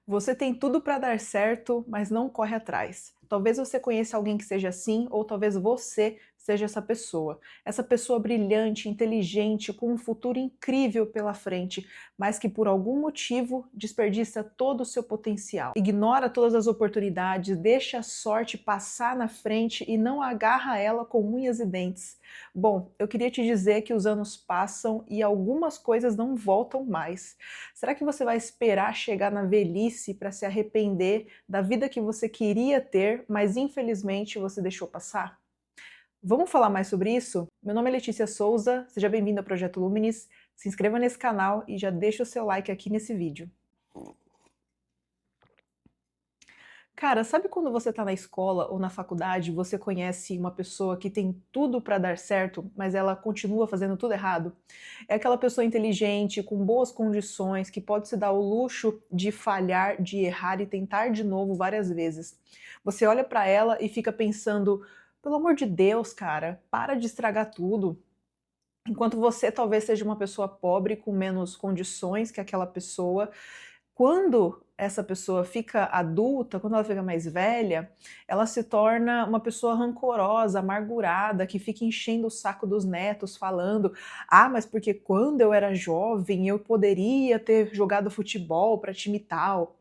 Você tem tudo para dar certo, mas não corre atrás. Talvez você conheça alguém que seja assim, ou talvez você seja essa pessoa. Essa pessoa brilhante, inteligente, com um futuro incrível pela frente, mas que por algum motivo desperdiça todo o seu potencial. Ignora todas as oportunidades, deixa a sorte passar na frente e não agarra ela com unhas e dentes. Bom, eu queria te dizer que os anos passam e algumas coisas não voltam mais. Será que você vai esperar chegar na velhice para se arrepender da vida que você queria ter, mas infelizmente você deixou passar? Vamos falar mais sobre isso? Meu nome é Letícia Souza, seja bem-vindo ao Projeto Luminis, se inscreva nesse canal e já deixa o seu like aqui nesse vídeo. Cara, sabe quando você está na escola ou na faculdade, e você conhece uma pessoa que tem tudo para dar certo, mas ela continua fazendo tudo errado? É aquela pessoa inteligente, com boas condições, que pode se dar o luxo de falhar, de errar e tentar de novo várias vezes. Você olha para ela e fica pensando: pelo amor de Deus, cara, para de estragar tudo. Enquanto você talvez seja uma pessoa pobre, com menos condições que aquela pessoa, quando essa pessoa fica adulta, quando ela fica mais velha, ela se torna uma pessoa rancorosa, amargurada, que fica enchendo o saco dos netos, falando: "Ah, mas porque quando eu era jovem eu poderia ter jogado futebol para time tal.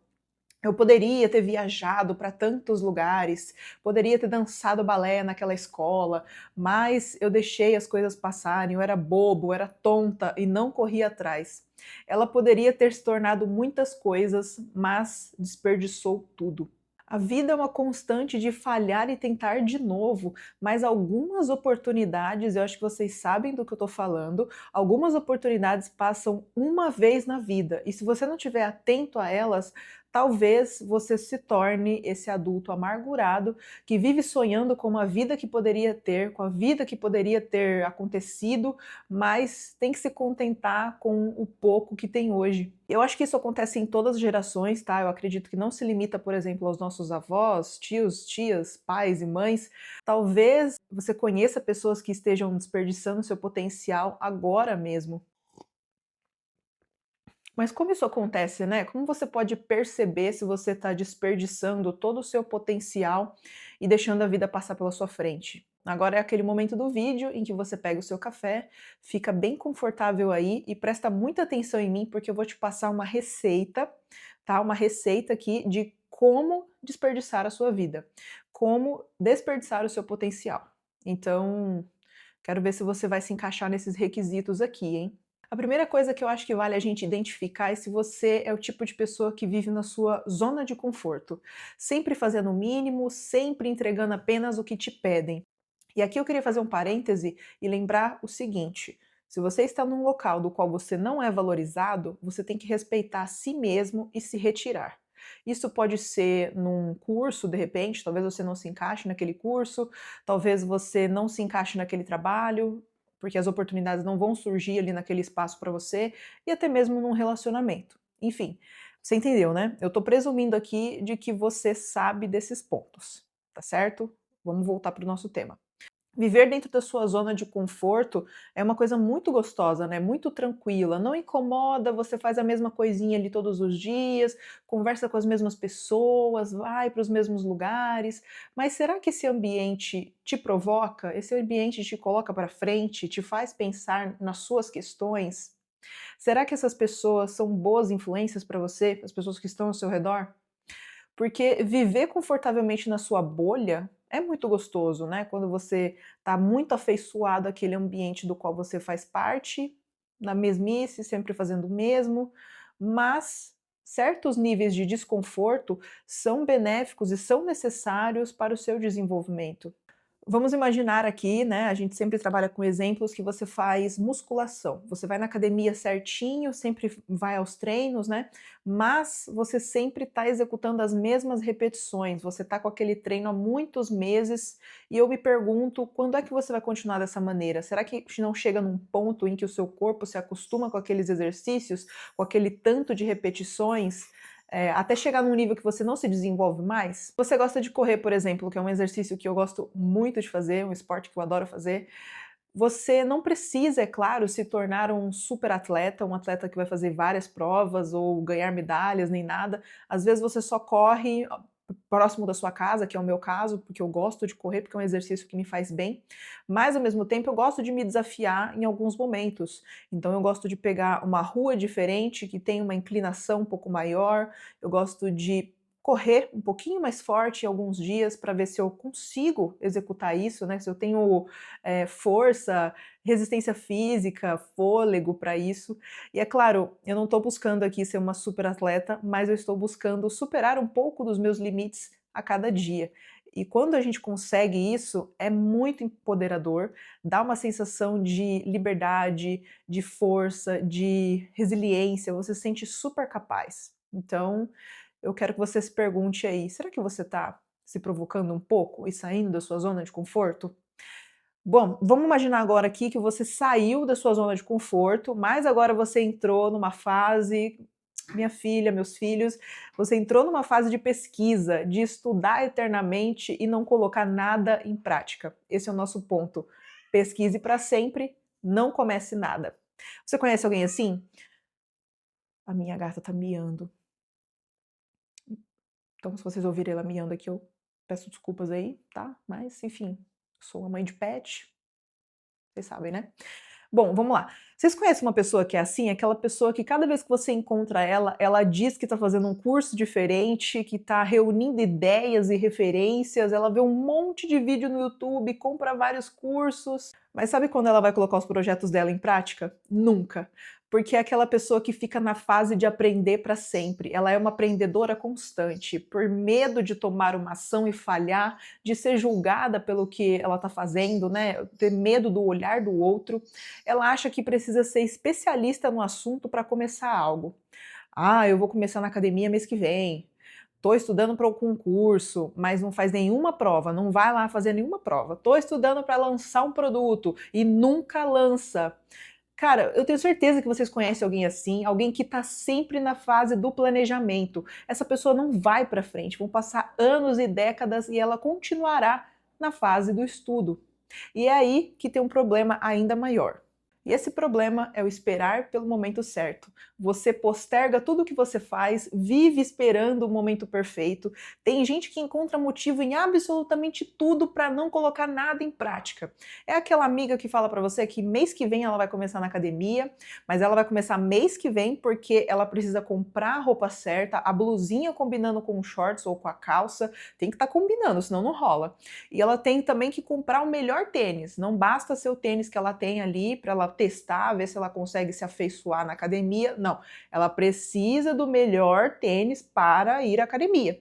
Eu poderia ter viajado para tantos lugares, poderia ter dançado balé naquela escola, mas eu deixei as coisas passarem, eu era bobo, eu era tonta e não corri atrás." Ela poderia ter se tornado muitas coisas, mas desperdiçou tudo. A vida é uma constante de falhar e tentar de novo, mas algumas oportunidades, eu acho que vocês sabem do que eu estou falando, algumas oportunidades passam uma vez na vida, e se você não estiver atento a elas, talvez você se torne esse adulto amargurado que vive sonhando com uma vida que poderia ter, com a vida que poderia ter acontecido, mas tem que se contentar com o pouco que tem hoje. Eu acho que isso acontece em todas as gerações, tá? Eu acredito que não se limita, por exemplo, aos nossos avós, tios, tias, pais e mães. Talvez você conheça pessoas que estejam desperdiçando seu potencial agora mesmo. Mas como isso acontece, né? Como você pode perceber se você está desperdiçando todo o seu potencial e deixando a vida passar pela sua frente? Agora é aquele momento do vídeo em que você pega o seu café, fica bem confortável aí e presta muita atenção em mim, porque eu vou te passar uma receita, tá? Uma receita aqui de como desperdiçar a sua vida, como desperdiçar o seu potencial. Então, quero ver se você vai se encaixar nesses requisitos aqui, hein? A primeira coisa que eu acho que vale a gente identificar é se você é o tipo de pessoa que vive na sua zona de conforto, sempre fazendo o mínimo, sempre entregando apenas o que te pedem. E aqui eu queria fazer um parêntese e lembrar o seguinte: se você está num local do qual você não é valorizado, você tem que respeitar a si mesmo e se retirar. Isso pode ser num curso, de repente, talvez você não se encaixe naquele curso, talvez você não se encaixe naquele trabalho, porque as oportunidades não vão surgir ali naquele espaço para você, e até mesmo num relacionamento. Enfim, você entendeu, né? Eu estou presumindo aqui de que você sabe desses pontos, tá certo? Vamos voltar para o nosso tema. Viver dentro da sua zona de conforto é uma coisa muito gostosa, né, muito tranquila, não incomoda, você faz a mesma coisinha ali todos os dias, conversa com as mesmas pessoas, vai para os mesmos lugares, mas será que esse ambiente te provoca? Esse ambiente te coloca para frente, te faz pensar nas suas questões? Será que essas pessoas são boas influências para você, as pessoas que estão ao seu redor? Porque viver confortavelmente na sua bolha é muito gostoso, né, quando você está muito afeiçoado àquele ambiente do qual você faz parte, na mesmice, sempre fazendo o mesmo, mas certos níveis de desconforto são benéficos e são necessários para o seu desenvolvimento. Vamos imaginar aqui, né, a gente sempre trabalha com exemplos que você faz musculação. Você vai na academia certinho, sempre vai aos treinos, né? Mas você sempre está executando as mesmas repetições. Você está com aquele treino há muitos meses e eu me pergunto quando é que você vai continuar dessa maneira? Será que não chega num ponto em que o seu corpo se acostuma com aqueles exercícios, com aquele tanto de repetições? Até chegar num nível que você não se desenvolve mais? Você gosta de correr, por exemplo, que é um exercício que eu gosto muito de fazer, um esporte que eu adoro fazer. Você não precisa, é claro, se tornar um super atleta, um atleta que vai fazer várias provas ou ganhar medalhas, nem nada. Às vezes você só corre próximo da sua casa, que é o meu caso, porque eu gosto de correr, porque é um exercício que me faz bem, mas ao mesmo tempo eu gosto de me desafiar em alguns momentos. Então eu gosto de pegar uma rua diferente, que tem uma inclinação um pouco maior, eu gosto de correr um pouquinho mais forte em alguns dias para ver se eu consigo executar isso, né? Se eu tenho força, resistência física, fôlego para isso. E é claro, eu não estou buscando aqui ser uma super atleta, mas eu estou buscando superar um pouco dos meus limites a cada dia. E quando a gente consegue isso, é muito empoderador, dá uma sensação de liberdade, de força, de resiliência, você se sente super capaz. Então, eu quero que você se pergunte aí: será que você está se provocando um pouco e saindo da sua zona de conforto? Bom, vamos imaginar agora aqui que você saiu da sua zona de conforto, mas agora você entrou numa fase, minha filha, meus filhos, você entrou numa fase de pesquisa, de estudar eternamente e não colocar nada em prática. Esse é o nosso ponto. Pesquise para sempre, não comece nada. Você conhece alguém assim? A minha gata tá miando. Então, se vocês ouvirem ela miando aqui, eu peço desculpas aí, tá? Mas, enfim, sou uma mãe de pet, vocês sabem, né? Bom, vamos lá. Vocês conhecem uma pessoa que é assim? Aquela pessoa que cada vez que você encontra ela, ela diz que está fazendo um curso diferente, que está reunindo ideias e referências, ela vê um monte de vídeo no YouTube, compra vários cursos, mas sabe quando ela vai colocar os projetos dela em prática? Nunca. Porque é aquela pessoa que fica na fase de aprender para sempre. Ela é uma aprendedora constante. Por medo de tomar uma ação e falhar, de ser julgada pelo que ela está fazendo, né? Ter medo do olhar do outro, ela acha que precisa ser especialista no assunto para começar algo. Ah, eu vou começar na academia mês que vem. Estou estudando para o concurso, mas não faz nenhuma prova, não vai lá fazer nenhuma prova. Estou estudando para lançar um produto e nunca lança. Cara, eu tenho certeza que vocês conhecem alguém assim, alguém que está sempre na fase do planejamento. Essa pessoa não vai para frente, vão passar anos e décadas e ela continuará na fase do estudo. E é aí que tem um problema ainda maior. E esse problema é o esperar pelo momento certo. Você posterga tudo o que você faz, vive esperando o momento perfeito. Tem gente que encontra motivo em absolutamente tudo para não colocar nada em prática. É aquela amiga que fala para você que mês que vem ela vai começar na academia, mas ela vai começar mês que vem porque ela precisa comprar a roupa certa, a blusinha combinando com o shorts ou com a calça, tem que estar combinando, senão não rola. E ela tem também que comprar o melhor tênis. Não basta ser o tênis que ela tem ali para ela testar, ver se ela consegue se afeiçoar na academia. Não, ela precisa do melhor tênis para ir à academia.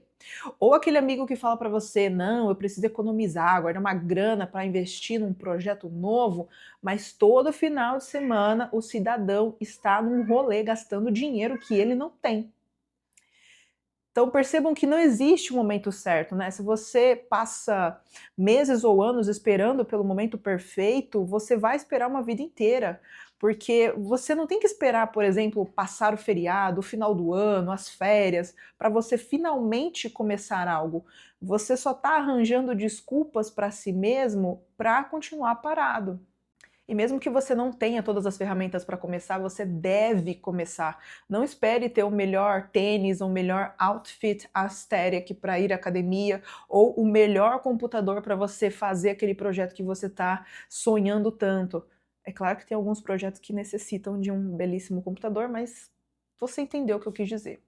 Ou aquele amigo que fala para você: não, eu preciso economizar, guardar uma grana para investir num projeto novo, mas todo final de semana o cidadão está num rolê gastando dinheiro que ele não tem. Então percebam que não existe um momento certo, né? Se você passa meses ou anos esperando pelo momento perfeito, você vai esperar uma vida inteira. Porque você não tem que esperar, por exemplo, passar o feriado, o final do ano, as férias, para você finalmente começar algo. Você só está arranjando desculpas para si mesmo para continuar parado. E mesmo que você não tenha todas as ferramentas para começar, você deve começar. Não espere ter o melhor tênis, o melhor outfit aesthetic para ir à academia ou o melhor computador para você fazer aquele projeto que você está sonhando tanto. É claro que tem alguns projetos que necessitam de um belíssimo computador, mas você entendeu o que eu quis dizer.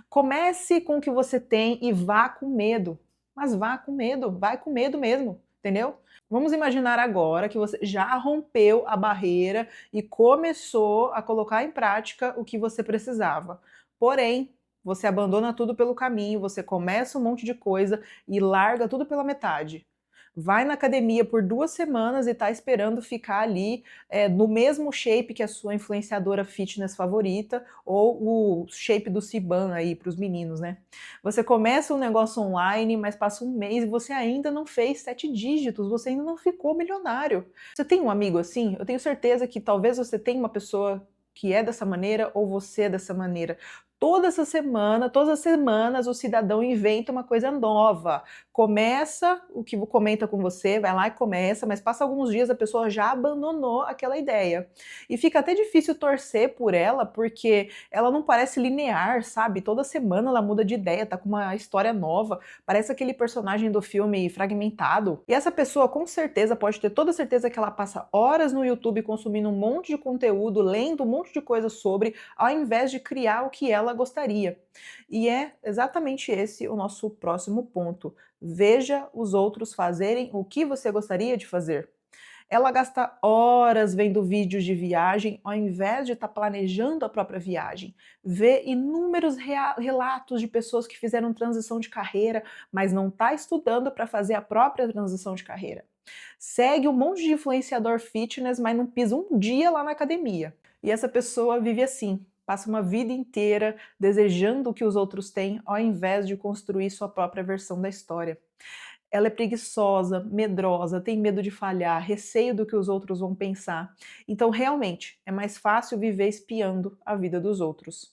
Comece com o que você tem e vá com medo. Mas vá com medo, vai com medo mesmo, entendeu? Vamos imaginar agora que você já rompeu a barreira e começou a colocar em prática o que você precisava. Porém, você abandona tudo pelo caminho, você começa um monte de coisa e larga tudo pela metade. Vai na academia por 2 semanas e está esperando ficar ali no mesmo shape que a sua influenciadora fitness favorita ou o shape do Ciban aí para os meninos, né? Você começa um negócio online, mas passa um mês e você ainda não fez 7 dígitos, você ainda não ficou milionário. Você tem um amigo assim? Eu tenho certeza que talvez você tenha uma pessoa que é dessa maneira ou você é dessa maneira. Todas as semanas o cidadão inventa uma coisa nova. Começa o que comenta com você, vai lá e começa, mas passa alguns dias a pessoa já abandonou aquela ideia. E fica até difícil torcer por ela, porque ela não parece linear, sabe? Toda semana ela muda de ideia, tá com uma história nova, parece aquele personagem do filme Fragmentado. E essa pessoa com certeza, pode ter toda certeza que ela passa horas no YouTube consumindo um monte de conteúdo, lendo um monte de coisa sobre, ao invés de criar o que ela gostaria. E é exatamente esse o nosso próximo ponto. Veja os outros fazerem o que você gostaria de fazer. Ela gasta horas vendo vídeos de viagem ao invés de estar planejando a própria viagem. Vê inúmeros relatos de pessoas que fizeram transição de carreira, mas não está estudando para fazer a própria transição de carreira. Segue um monte de influenciador fitness, mas não pisa um dia lá na academia. E essa pessoa vive assim, passa uma vida inteira desejando o que os outros têm, ao invés de construir sua própria versão da história. Ela é preguiçosa, medrosa, tem medo de falhar, receio do que os outros vão pensar. Então, realmente, é mais fácil viver espiando a vida dos outros.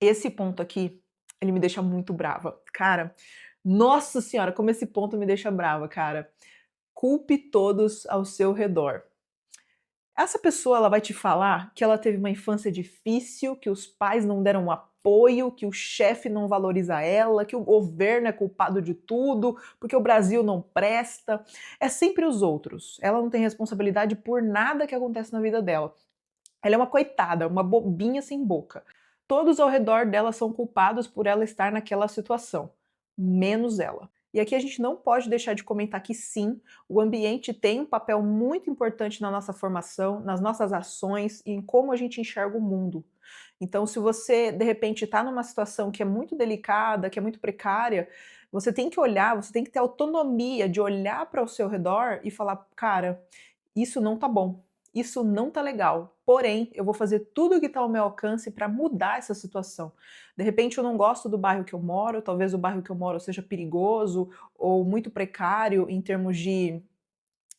Esse ponto aqui, ele me deixa muito brava. Cara, nossa senhora, como esse ponto me deixa brava, cara. Culpe todos ao seu redor. Essa pessoa ela vai te falar que ela teve uma infância difícil, que os pais não deram apoio, que o chefe não valoriza ela, que o governo é culpado de tudo, porque o Brasil não presta. É sempre os outros. Ela não tem responsabilidade por nada que acontece na vida dela. Ela é uma coitada, uma bobinha sem boca. Todos ao redor dela são culpados por ela estar naquela situação, menos ela. E aqui a gente não pode deixar de comentar que sim, o ambiente tem um papel muito importante na nossa formação, nas nossas ações e em como a gente enxerga o mundo. Então, se você de repente está numa situação que é muito delicada, que é muito precária, você tem que olhar, você tem que ter autonomia de olhar para o seu redor e falar: cara, isso não tá bom, isso não tá legal. Porém, eu vou fazer tudo o que está ao meu alcance para mudar essa situação. De repente, eu não gosto do bairro que eu moro, talvez o bairro que eu moro seja perigoso ou muito precário em termos de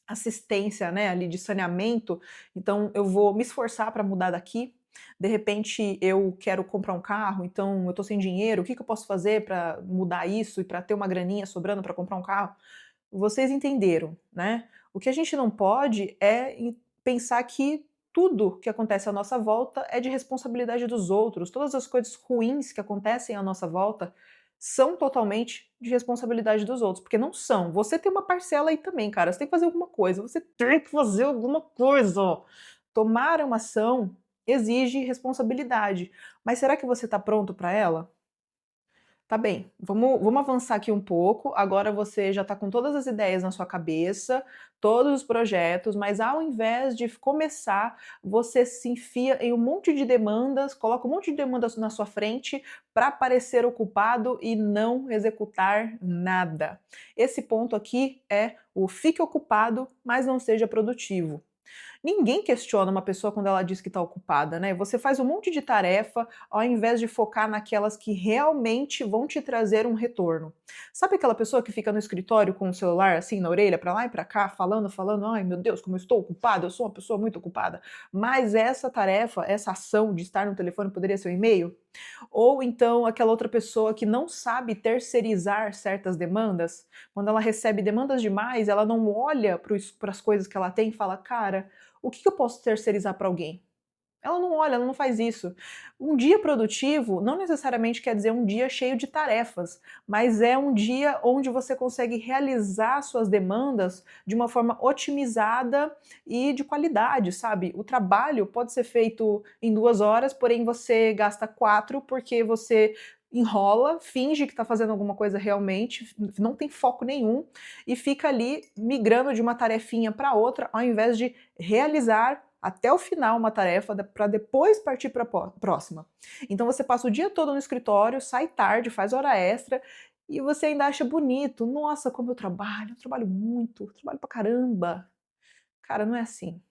assistência, né, ali de saneamento, então eu vou me esforçar para mudar daqui. De repente eu quero comprar um carro, então eu tô sem dinheiro, o que que eu posso fazer para mudar isso e para ter uma graninha sobrando para comprar um carro? Vocês entenderam, né? O que a gente não pode é pensar que tudo que acontece à nossa volta é de responsabilidade dos outros. Todas as coisas ruins que acontecem à nossa volta são totalmente de responsabilidade dos outros, porque não são. Você tem uma parcela aí também, cara. Você tem que fazer alguma coisa. Você tem que fazer alguma coisa. Tomar uma ação exige responsabilidade. Mas será que você está pronto para ela? Tá bem, vamos avançar aqui um pouco. Agora você já está com todas as ideias na sua cabeça, todos os projetos, mas ao invés de começar, você se enfia em um monte de demandas, coloca um monte de demandas na sua frente para parecer ocupado e não executar nada. Esse ponto aqui é o fique ocupado, mas não seja produtivo. Ninguém questiona uma pessoa quando ela diz que está ocupada, né? Você faz um monte de tarefa ao invés de focar naquelas que realmente vão te trazer um retorno. Sabe aquela pessoa que fica no escritório com o celular assim na orelha, para lá e para cá, falando, ai meu Deus, como eu estou ocupada, eu sou uma pessoa muito ocupada. Mas essa tarefa, essa ação de estar no telefone poderia ser um e-mail? Ou então aquela outra pessoa que não sabe terceirizar certas demandas, quando ela recebe demandas demais, ela não olha para as coisas que ela tem e fala, cara, o que eu posso terceirizar para alguém? Ela não olha, ela não faz isso. Um dia produtivo não necessariamente quer dizer um dia cheio de tarefas, mas é um dia onde você consegue realizar suas demandas de uma forma otimizada e de qualidade, sabe? O trabalho pode ser feito em 2 horas, porém você gasta 4 porque você enrola, finge que está fazendo alguma coisa realmente, não tem foco nenhum e fica ali migrando de uma tarefinha para outra, ao invés de realizar até o final uma tarefa para depois partir para a próxima. Então você passa o dia todo no escritório, sai tarde, faz hora extra e você ainda acha bonito. Nossa, como eu trabalho muito, eu trabalho pra caramba. Cara, não é assim.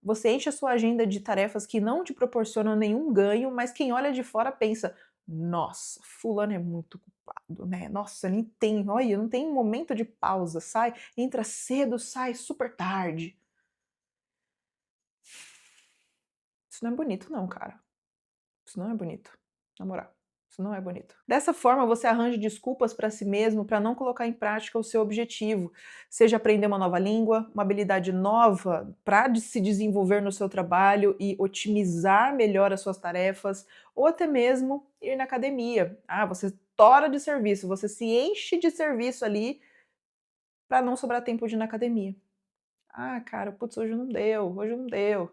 Você enche a sua agenda de tarefas que não te proporcionam nenhum ganho, mas quem olha de fora pensa: nossa, fulano é muito ocupado, né? Nossa, nem tem, olha, não tem um momento de pausa, sai, entra cedo, sai super tarde. Isso não é bonito não, cara. Isso não é bonito, na moral. Isso não é bonito. Dessa forma, você arranja desculpas para si mesmo para não colocar em prática o seu objetivo, seja aprender uma nova língua, uma habilidade nova para se desenvolver no seu trabalho e otimizar melhor as suas tarefas, ou até mesmo ir na academia. Ah, você tora de serviço, você se enche de serviço ali para não sobrar tempo de ir na academia. Ah, cara, putz, hoje não deu.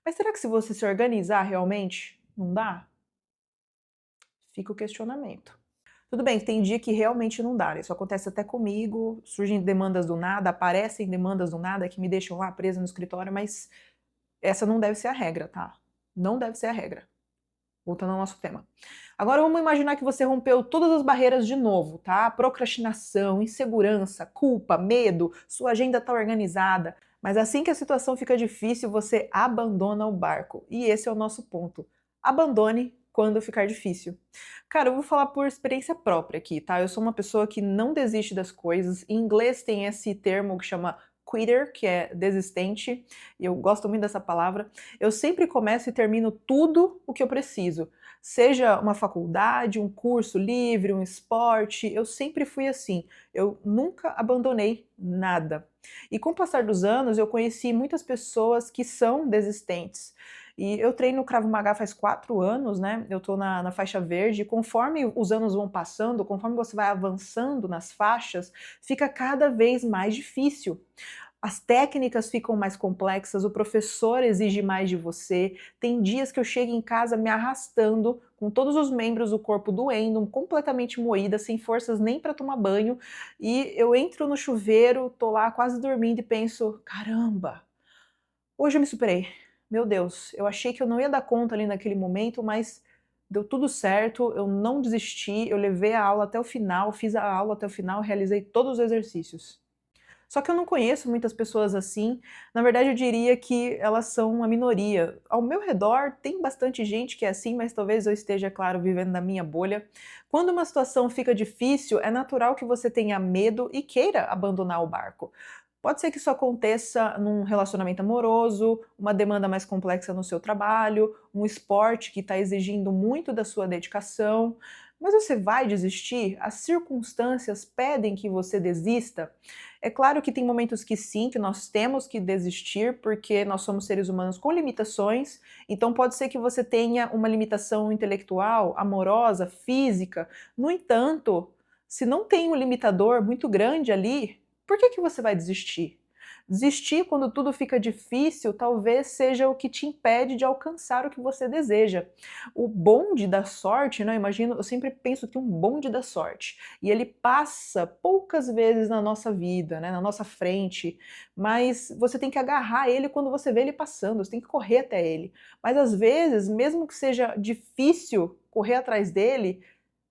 Mas será que se você se organizar realmente, não dá? Fica o questionamento. Tudo bem, tem dia que realmente não dá, né, isso acontece até comigo, surgem demandas do nada, aparecem demandas do nada que me deixam lá presa no escritório, mas essa não deve ser a regra, tá? Não deve ser a regra. Voltando ao nosso tema. Agora vamos imaginar que você rompeu todas as barreiras de novo, tá? Procrastinação, insegurança, culpa, medo, sua agenda está organizada. Mas assim que a situação fica difícil, você abandona o barco. E esse é o nosso ponto. Abandone quando ficar difícil. Cara, eu vou falar por experiência própria aqui, tá? Eu sou uma pessoa que não desiste das coisas. Em inglês tem esse termo que chama quitter, que é desistente, e eu gosto muito dessa palavra. Eu sempre começo e termino tudo o que eu preciso. Seja uma faculdade, um curso livre, um esporte, eu sempre fui assim. Eu nunca abandonei nada. E com o passar dos anos, eu conheci muitas pessoas que são desistentes. E eu treino Krav Maga faz 4 anos, né? Eu tô na faixa verde. E conforme os anos vão passando, conforme você vai avançando nas faixas, fica cada vez mais difícil. As técnicas ficam mais complexas, o professor exige mais de você. Tem dias que eu chego em casa me arrastando, com todos os membros do corpo doendo, completamente moída, sem forças nem para tomar banho, e eu entro no chuveiro, tô lá quase dormindo e penso: caramba, hoje eu me superei. Meu Deus, eu achei que eu não ia dar conta ali naquele momento, mas deu tudo certo, eu não desisti, eu levei a aula até o final, fiz a aula até o final, realizei todos os exercícios. Só que eu não conheço muitas pessoas assim. Na verdade, eu diria que elas são uma minoria. Ao meu redor tem bastante gente que é assim, mas talvez eu esteja, claro, vivendo na minha bolha. Quando uma situação fica difícil, é natural que você tenha medo e queira abandonar o barco. Pode ser que isso aconteça num relacionamento amoroso, uma demanda mais complexa no seu trabalho, um esporte que está exigindo muito da sua dedicação. Mas você vai desistir? As circunstâncias pedem que você desista? É claro que tem momentos que sim, que nós temos que desistir, porque nós somos seres humanos com limitações, então pode ser que você tenha uma limitação intelectual, amorosa, física. No entanto, se não tem um limitador muito grande ali, por que você vai desistir? Desistir quando tudo fica difícil talvez seja o que te impede de alcançar o que você deseja. O bonde da sorte, né? Eu sempre penso que um bonde da sorte, e ele passa poucas vezes na nossa vida, né, na nossa frente, mas você tem que agarrar ele quando você vê ele passando, você tem que correr até ele. Mas às vezes, mesmo que seja difícil correr atrás dele,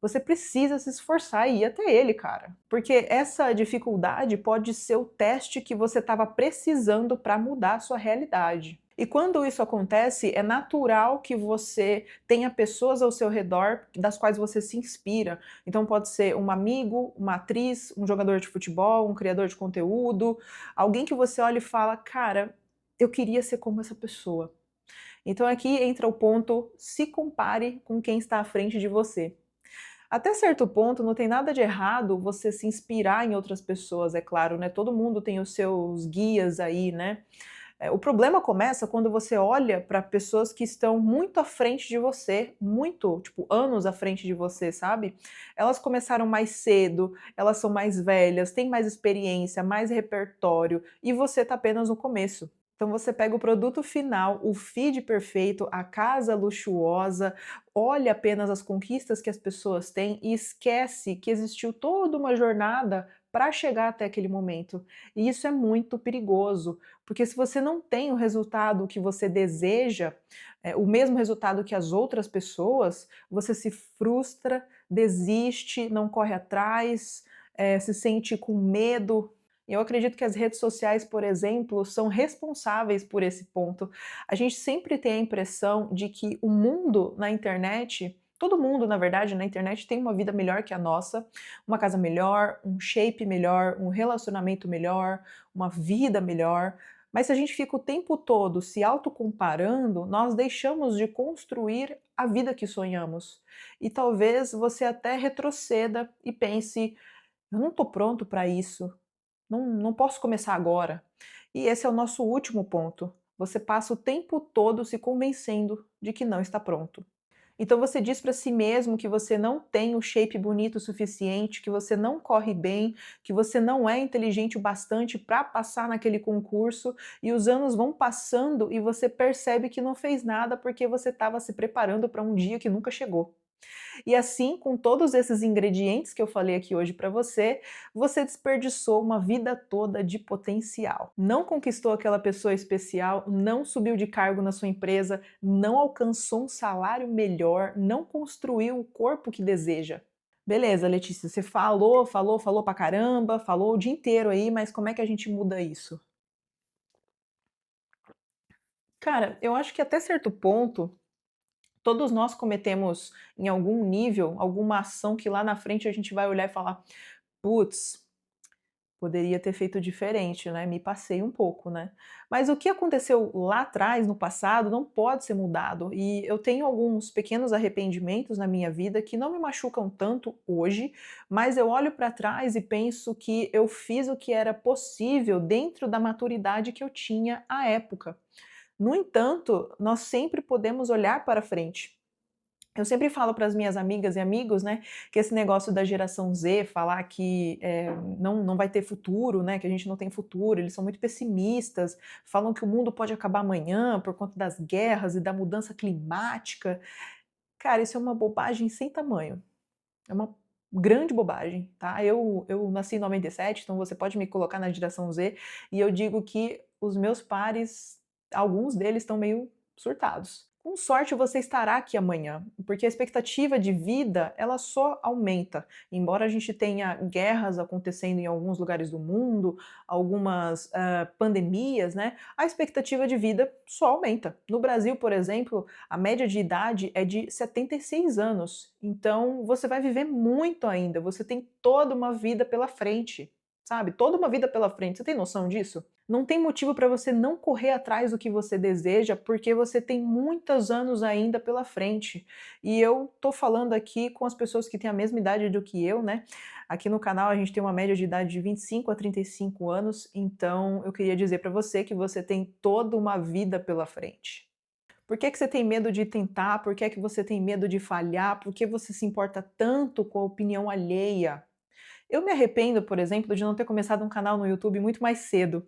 você precisa se esforçar e ir até ele, cara. Porque essa dificuldade pode ser o teste que você estava precisando para mudar a sua realidade. E quando isso acontece, é natural que você tenha pessoas ao seu redor das quais você se inspira. Então pode ser um amigo, uma atriz, um jogador de futebol, um criador de conteúdo, alguém que você olha e fala: cara, eu queria ser como essa pessoa. Então aqui entra o ponto: se compare com quem está à frente de você. Até certo ponto, não tem nada de errado você se inspirar em outras pessoas, é claro, né? Todo mundo tem os seus guias aí, né? O problema começa quando você olha para pessoas que estão muito à frente de você, muito, tipo, anos à frente de você, sabe? Elas começaram mais cedo, elas são mais velhas, têm mais experiência, mais repertório, e você tá apenas no começo. Então você pega o produto final, o feed perfeito, a casa luxuosa, olha apenas as conquistas que as pessoas têm e esquece que existiu toda uma jornada para chegar até aquele momento. E isso é muito perigoso, porque se você não tem o resultado que você deseja, o mesmo resultado que as outras pessoas, você se frustra, desiste, não corre atrás, se sente com medo. Eu acredito que as redes sociais, por exemplo, são responsáveis por esse ponto. A gente sempre tem a impressão de que o mundo na internet, todo mundo, na verdade, na internet tem uma vida melhor que a nossa, uma casa melhor, um shape melhor, um relacionamento melhor, uma vida melhor. Mas se a gente fica o tempo todo se autocomparando, nós deixamos de construir a vida que sonhamos. E talvez você até retroceda e pense: eu não estou pronto para isso, não posso começar agora. E esse é o nosso último ponto. Você passa o tempo todo se convencendo de que não está pronto. Então você diz para si mesmo que você não tem o shape bonito o suficiente, que você não corre bem, que você não é inteligente o bastante para passar naquele concurso, e os anos vão passando e você percebe que não fez nada porque você estava se preparando para um dia que nunca chegou. E assim, com todos esses ingredientes que eu falei aqui hoje para você, você desperdiçou uma vida toda de potencial. Não conquistou aquela pessoa especial, não subiu de cargo na sua empresa, não alcançou um salário melhor, não construiu o corpo que deseja. Beleza, Letícia, você falou pra caramba, falou o dia inteiro aí, mas como é que a gente muda isso? Cara, eu acho que até certo ponto todos nós cometemos, em algum nível, alguma ação que lá na frente a gente vai olhar e falar: "Putz, poderia ter feito diferente, né, me passei um pouco, né". Mas o que aconteceu lá atrás, no passado, não pode ser mudado, e eu tenho alguns pequenos arrependimentos na minha vida que não me machucam tanto hoje, mas eu olho para trás e penso que eu fiz o que era possível dentro da maturidade que eu tinha à época. No entanto, nós sempre podemos olhar para frente. Eu sempre falo para as minhas amigas e amigos, né, que esse negócio da geração Z falar que, não vai ter futuro, né, que a gente não tem futuro, eles são muito pessimistas, falam que o mundo pode acabar amanhã por conta das guerras e da mudança climática. Cara, isso é uma bobagem sem tamanho, é uma grande bobagem, tá. Eu nasci em 97, então você pode me colocar na geração Z, e eu digo que os meus pares, alguns deles estão meio surtados. Com sorte você estará aqui amanhã, porque a expectativa de vida, ela só aumenta. Embora a gente tenha guerras acontecendo em alguns lugares do mundo, algumas, pandemias, né, a expectativa de vida só aumenta. No Brasil, por exemplo, a média de idade é de 76 anos, então você vai viver muito ainda, você tem toda uma vida pela frente, sabe, toda uma vida pela frente, você tem noção disso? Não tem motivo para você não correr atrás do que você deseja, porque você tem muitos anos ainda pela frente. E eu tô falando aqui com as pessoas que têm a mesma idade do que eu, né. Aqui no canal a gente tem uma média de idade de 25 a 35 anos, então eu queria dizer para você que você tem toda uma vida pela frente. Por que que você tem medo de tentar? Por que é que você tem medo de falhar? Por que você se importa tanto com a opinião alheia? Eu me arrependo, por exemplo, de não ter começado um canal no YouTube muito mais cedo.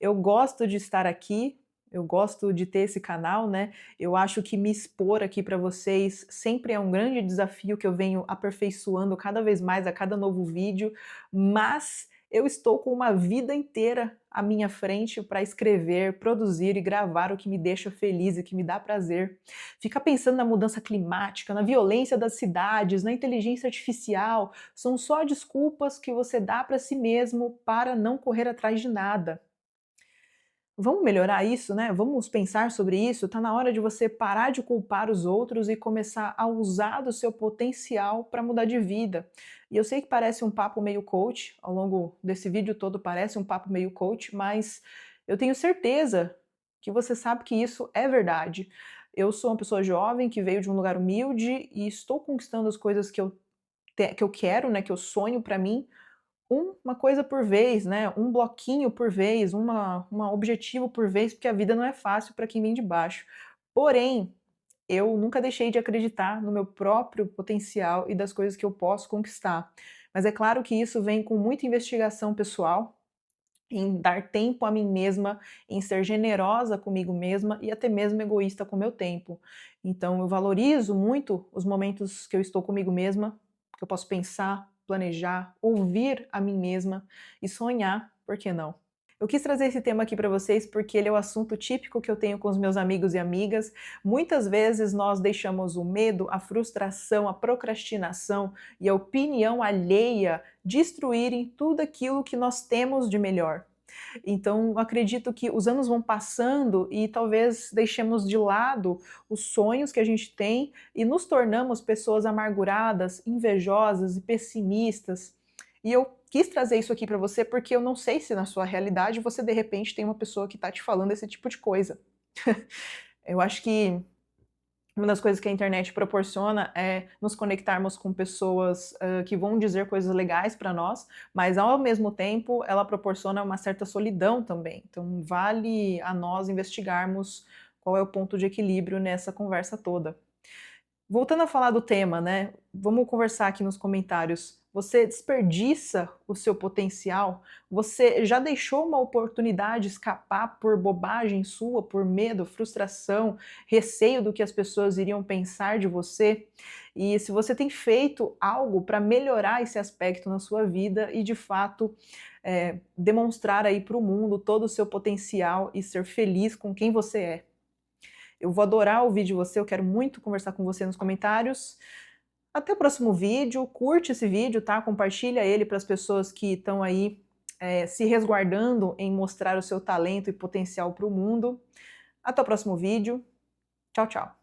Eu gosto de estar aqui, eu gosto de ter esse canal, né, eu acho que me expor aqui para vocês sempre é um grande desafio que eu venho aperfeiçoando cada vez mais a cada novo vídeo, mas eu estou com uma vida inteira à minha frente para escrever, produzir e gravar o que me deixa feliz e que me dá prazer. Ficar pensando na mudança climática, na violência das cidades, na inteligência artificial, são só desculpas que você dá para si mesmo para não correr atrás de nada. Vamos melhorar isso, né? Vamos pensar sobre isso. Tá na hora de você parar de culpar os outros e começar a usar do seu potencial para mudar de vida. E eu sei que parece um papo meio coach, ao longo desse vídeo todo parece um papo meio coach, mas eu tenho certeza que você sabe que isso é verdade. Eu sou uma pessoa jovem que veio de um lugar humilde e estou conquistando as coisas que eu quero, né, que eu sonho para mim, uma coisa por vez, né, um bloquinho por vez, uma objetivo por vez, porque a vida não é fácil para quem vem de baixo. Porém, eu nunca deixei de acreditar no meu próprio potencial e das coisas que eu posso conquistar. Mas é claro que isso vem com muita investigação pessoal, em dar tempo a mim mesma, em ser generosa comigo mesma e até mesmo egoísta com o meu tempo. Então eu valorizo muito os momentos que eu estou comigo mesma, que eu posso pensar, planejar, ouvir a mim mesma e sonhar, por que não? Eu quis trazer esse tema aqui para vocês porque ele é o assunto típico que eu tenho com os meus amigos e amigas. Muitas vezes nós deixamos o medo, a frustração, a procrastinação e a opinião alheia destruírem tudo aquilo que nós temos de melhor. Então, acredito que os anos vão passando e talvez deixemos de lado os sonhos que a gente tem e nos tornamos pessoas amarguradas, invejosas e pessimistas. E eu quis trazer isso aqui para você porque eu não sei se na sua realidade você de repente tem uma pessoa que está te falando esse tipo de coisa. Eu acho que uma das coisas que a internet proporciona é nos conectarmos com pessoas que vão dizer coisas legais para nós, mas ao mesmo tempo ela proporciona uma certa solidão também. Então vale a nós investigarmos qual é o ponto de equilíbrio nessa conversa toda. Voltando a falar do tema, né? Vamos conversar aqui nos comentários. Você desperdiça o seu potencial? Você já deixou uma oportunidade escapar por bobagem sua, por medo, frustração, receio do que as pessoas iriam pensar de você? E se você tem feito algo para melhorar esse aspecto na sua vida e de fato demonstrar aí para o mundo todo o seu potencial e ser feliz com quem você é. Eu vou adorar ouvir de você, eu quero muito conversar com você nos comentários. Até o próximo vídeo, curte esse vídeo, tá? Compartilha ele para as pessoas que estão aí se resguardando em mostrar o seu talento e potencial para o mundo. Até o próximo vídeo. Tchau, tchau.